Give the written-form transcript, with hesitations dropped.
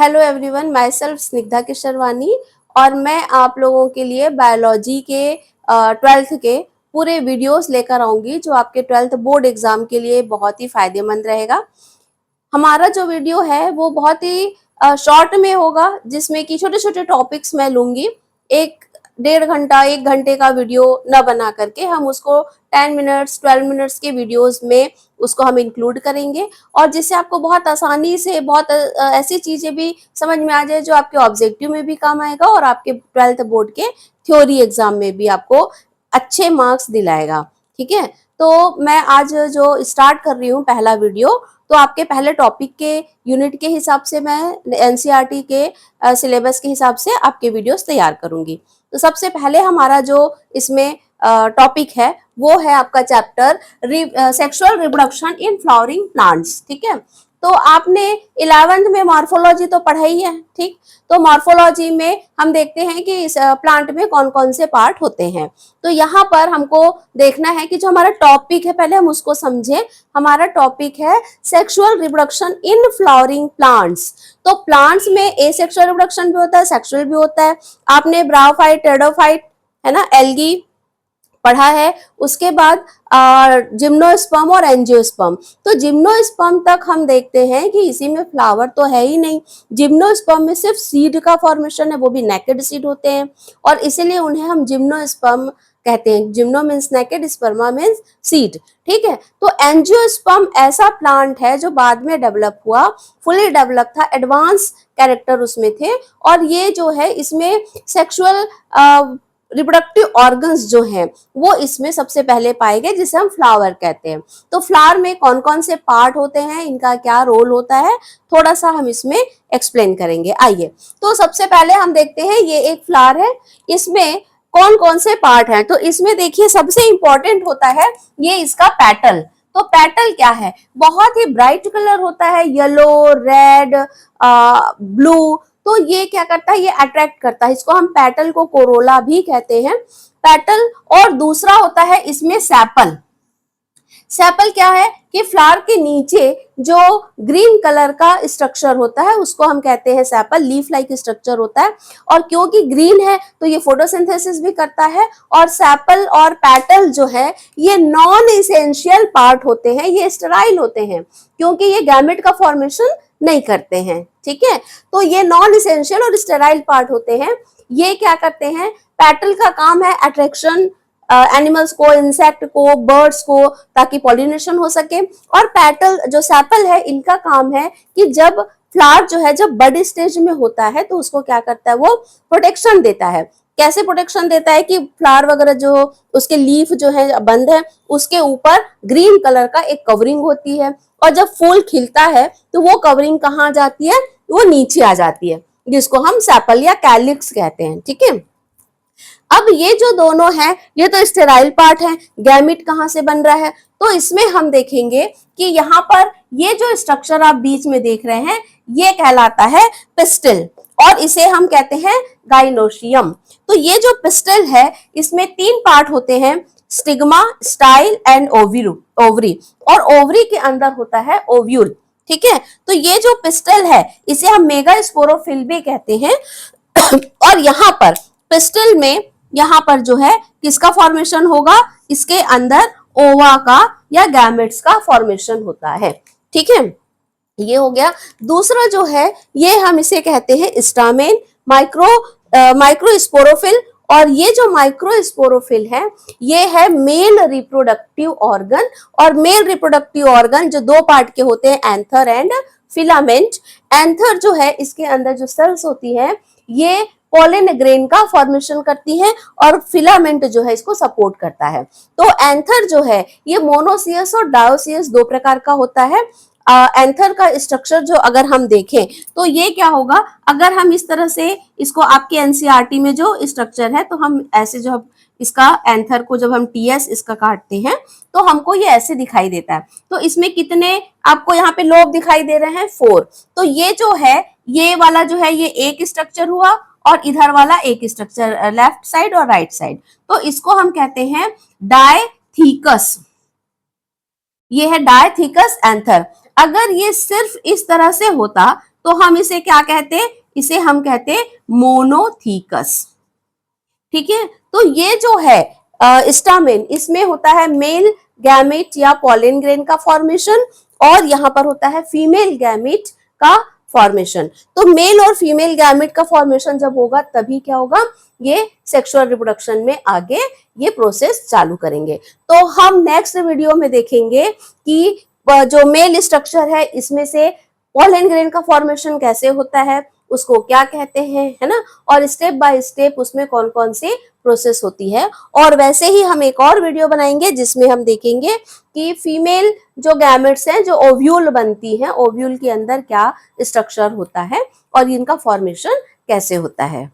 Hello everyone, myself Snigdha Kishorwani और मैं आप लोगों के लिए बायोलॉजी के 12th के पूरे वीडियोस लेकर आऊंगी जो आपके 12th बोर्ड एग्जाम के लिए बहुत ही फायदेमंद रहेगा। हमारा जो वीडियो है वो बहुत ही शॉर्ट में होगा, जिसमें कि छोटे छोटे टॉपिक्स मैं लूंगी। एक 1.5 घंटा 1 घंटे का वीडियो न बना करके हम उसको 10 मिनट्स 12 मिनट्स के वीडियोस में उसको हम इंक्लूड करेंगे, और जिससे आपको बहुत आसानी से बहुत ऐसी चीजें भी समझ में आ जाए जो आपके ऑब्जेक्टिव में भी काम आएगा और आपके 12th बोर्ड के थ्योरी एग्जाम में भी आपको अच्छे मार्क्स दिलाएगा। ठीक है, तो मैं आज जो स्टार्ट कर रही हूँ पहला वीडियो, तो आपके पहले टॉपिक के यूनिट के हिसाब से मैं एनसीईआरटी के सिलेबस के हिसाब से आपके वीडियोस तैयार करूंगी। तो सबसे पहले हमारा जो इसमें टॉपिक है वो है आपका chapter sexual reproduction in flowering plants. ठीक है, तो आपने 11th में मॉर्फोलॉजी तो पढ़ा ही है। ठीक, तो मॉर्फोलॉजी में हम देखते हैं कि इस प्लांट में कौन कौन से पार्ट होते हैं। तो यहाँ पर हमको देखना है कि जो हमारा टॉपिक है पहले हम उसको समझें। हमारा टॉपिक है sexual reproduction in flowering plants. तो प्लांट्स में एसेक्सुअल रिप्रोडक्शन भी होता है, सेक्सुअल भी होता है। आपने ब्रायोफाइट, टेरिडोफाइट, है ना, एल्गी पढ़ा है। उसके बाद जिम्नोस्पर्म और एंजियोस्पर्म। तो जिम्नोस्पर्म तक हम देखते हैं कि इसी में फ्लावर तो है ही नहीं। जिम्नोस्पर्म में सिर्फ सीड का फॉर्मेशन है, वो भी नेकेड सीड होते हैं, और इसीलिए उन्हें हम जिम्नोस्पर्म कहते हैं। Gymno means naked, स्पर्मा means seed. ठीक है, तो एंजियोस्पर्म ऐसा प्लांट है जो बाद में डेवलप हुआ, फुली डेवलप था, एडवांस कैरेक्टर उसमें थे, और ये जो है इसमें सेक्सुअल रिप्रोडक्टिव ऑर्गन्स जो हैं वो इसमें सबसे पहले पाए गए, जिसे हम फ्लावर कहते हैं। तो फ्लावर में कौन कौन से पार्ट होते हैं, इनका क्या रोल होता है, थोड़ा सा हम इसमें एक्सप्लेन करेंगे। आइए, तो सबसे पहले हम देखते हैं ये एक फ्लावर है, इसमें कौन कौन से पार्ट हैं। तो इसमें देखिए सबसे इंपॉर्टेंट होता है ये इसका पेटल। तो पेटल क्या है, बहुत ही ब्राइट कलर होता है, येलो, रेड, ब्लू। तो ये क्या करता है, ये अट्रैक्ट करता है, इसको हम पेटल को कोरोला भी कहते हैं, पेटल। और दूसरा होता है इसमें सेपल। सेपल क्या है कि फ्लावर के नीचे जो ग्रीन कलर का स्ट्रक्चर होता है उसको हम कहते हैं सेपल, लीफ लाइक स्ट्रक्चर होता है। और क्योंकि ग्रीन है तो ये फोटोसिंथेसिस भी करता है। और सेपल और पेटल जो है ये नॉन एसेंशियल पार्ट होते हैं, ये स्टेराइल होते हैं क्योंकि ये गैमेट का फॉर्मेशन नहीं करते हैं। ठीक है, तो ये नॉन एसेंशियल और स्टेराइल पार्ट होते हैं। ये क्या करते हैं, पेटल का काम है अट्रैक्शन एनिमल्स को, इंसेक्ट को, बर्ड्स को, ताकि पॉलिनेशन हो सके। और पेटल जो सेपल है इनका काम है कि जब फ्लावर जो है जब बड स्टेज में होता है तो उसको क्या करता है, वो प्रोटेक्शन देता है। कैसे प्रोटेक्शन देता है कि फ्लावर वगैरह जो उसके लीफ जो है बंद है उसके ऊपर ग्रीन कलर का एक कवरिंग होती है, और जब फूल खिलता है तो वो कवरिंग कहाँ जाती है, वो नीचे आ जाती है, जिसको हम सेपल या कैलिक्स कहते हैं। ठीक है, अब ये जो दोनों हैं ये तो स्टेराइल पार्ट है, गैमिट कहाँ से बन रहा है, तो इसमें हम देखेंगे कि यहाँ पर ये जो स्ट्रक्चर आप बीच में देख रहे हैं ये कहलाता है पिस्टिल, और इसे हम कहते हैं गाइनोशियम। तो ये जो पिस्टिल है इसमें 3 पार्ट होते हैं, स्टिग्मा, स्टाइल एंड ओवरी, और ओवरी के अंदर होता है ओव्यूल। ठीक है, तो ये जो पिस्टिल है इसे हम मेगा स्पोरोफिल भी कहते हैं। और यहाँ पर पिस्टिल में यहाँ पर जो है किसका फॉर्मेशन होगा, इसके अंदर ओवा का या गैमेट्स का फॉर्मेशन होता है। ठीक है, ये हो गया। दूसरा जो है ये हम इसे कहते हैं स्टामेन, माइक्रोस्पोरोफिल। और ये जो माइक्रोस्पोरोफिल है ये है मेल रिप्रोडक्टिव ऑर्गन। और मेल रिप्रोडक्टिव ऑर्गन जो 2 पार्ट के होते हैं, एंथर एंड फिलामेंट। एंथर जो है इसके अंदर जो सेल्स होती है ये पोलन ग्रेन का फॉर्मेशन करती है, और फिलामेंट जो है इसको सपोर्ट करता है। तो एंथर जो है ये मोनोसियस और डायोसियस 2 प्रकार का होता है। एंथर का स्ट्रक्चर जो अगर हम देखें तो ये क्या होगा, अगर हम इस तरह से इसको आपके एनसीईआरटी में जो स्ट्रक्चर है तो हम ऐसे जो इसका एंथर को जब हम टीएस इसका काटते हैं तो हमको ये ऐसे दिखाई देता है। तो इसमें कितने आपको यहाँ पे लोब दिखाई दे रहे हैं, 4। तो ये जो है ये वाला जो है ये एक स्ट्रक्चर हुआ, और इधर वाला एक स्ट्रक्चर, लेफ्ट साइड और राइट साइड। तो इसको हम कहते हैं डायथीकस। ये है डायथीकस एंथर। अगर ये सिर्फ इस तरह से होता तो हम इसे क्या कहते हैं, इसे हम कहते हैं मोनोथीकस। ठीक है, तो ये जो है स्टामेन, इसमें होता है मेल गैमेट या पॉलन ग्रेन का फॉर्मेशन, और यहाँ पर होता है फीमेल गैमेट का फॉर्मेशन। तो मेल और फीमेल गैमेट का फॉर्मेशन जब होगा तभी क्या होगा, ये सेक्सुअल रिप्रोडक्शन में आगे ये प्रोसेस चालू करेंगे। तो हम नेक्स्ट वीडियो में देखेंगे कि जो मेल स्ट्रक्चर है इसमें से पॉलन ग्रेन का फॉर्मेशन कैसे होता है, उसको क्या कहते हैं, है ना, और स्टेप बाय स्टेप उसमें कौन कौन सी प्रोसेस होती है। और वैसे ही हम एक और वीडियो बनाएंगे जिसमें हम देखेंगे कि फीमेल जो गैमेट्स हैं, जो ओव्यूल बनती हैं, ओव्यूल के अंदर क्या स्ट्रक्चर होता है और इनका फॉर्मेशन कैसे होता है।